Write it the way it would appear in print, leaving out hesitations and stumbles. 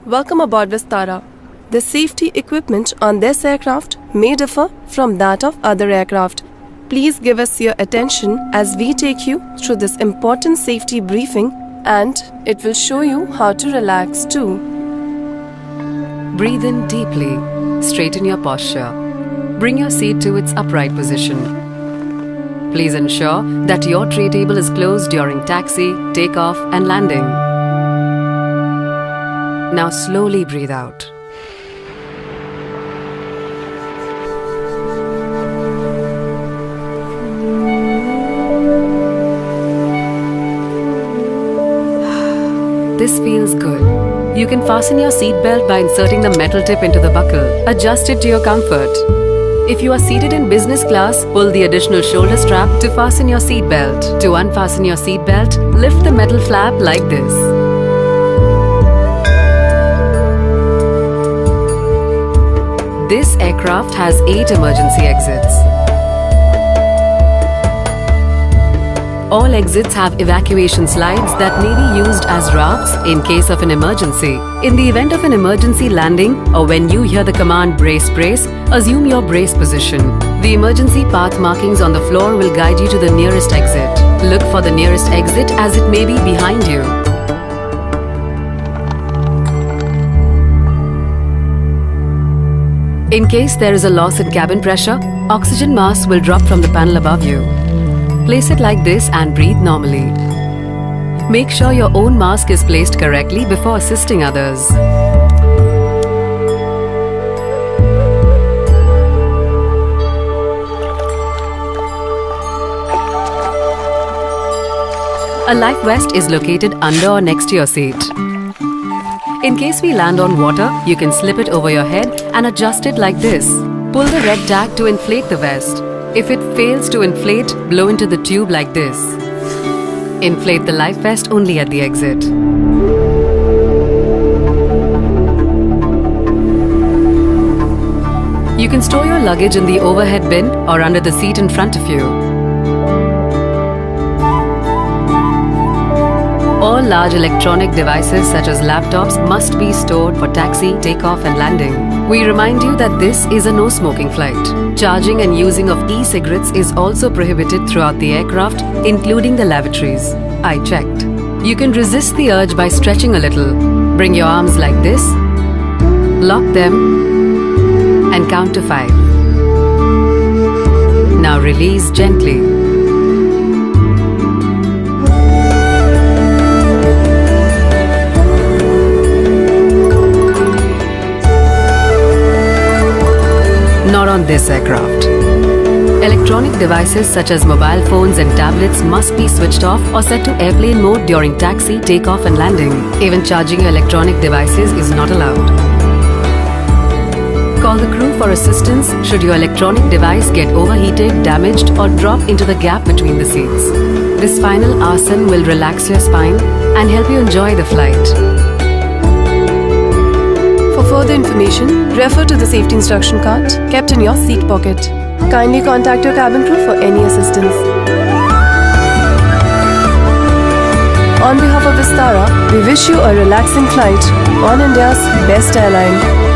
Welcome aboard Vistara. The safety equipment on this aircraft may differ from that of other aircraft. Please give us your attention as we take you through this important safety briefing, and it will show you how to relax too. Breathe in deeply. Straighten your posture. Bring your seat to its upright position. Please ensure that your tray table is closed during taxi, takeoff, and landing. Now slowly breathe out. This feels good. You can fasten your seatbelt by inserting the metal tip into the buckle. Adjust it to your comfort. If you are seated in business class, pull the additional shoulder strap to fasten your seatbelt. To unfasten your seatbelt, lift the metal flap like this. This aircraft has 8 emergency exits. All exits have evacuation slides that may be used as rafts in case of an emergency. In the event of an emergency landing or when you hear the command brace brace, assume your brace position. The emergency path markings on the floor will guide you to the nearest exit. Look for the nearest exit as it may be behind you. In case there is a loss in cabin pressure, oxygen mask will drop from the panel above you. Place it like this and breathe normally. Make sure your own mask is placed correctly before assisting others. A life vest is located under or next to your seat. In case we land on water, you can slip it over your head and adjust it like this. Pull the red tag to inflate the vest. If it fails to inflate, blow into the tube like this. Inflate the life vest only at the exit. You can store your luggage in the overhead bin or under the seat in front of you. All large electronic devices such as laptops must be stored for taxi, takeoff and landing. We remind you that this is a no-smoking flight. Charging and using of e-cigarettes is also prohibited throughout the aircraft, including the lavatories. I checked. You can resist the urge by stretching a little. Bring your arms like this, lock them and count to 5. Now release gently. Not on this aircraft. Electronic devices such as mobile phones and tablets must be switched off or set to airplane mode during taxi, takeoff and landing. Even charging your electronic devices is not allowed. Call the crew for assistance should your electronic device get overheated, damaged or drop into the gap between the seats. This final asana will relax your spine and help you enjoy the flight. For further information, refer to the safety instruction card kept in your seat pocket. Kindly contact your cabin crew for any assistance. On behalf of Vistara, we wish you a relaxing flight on India's best airline.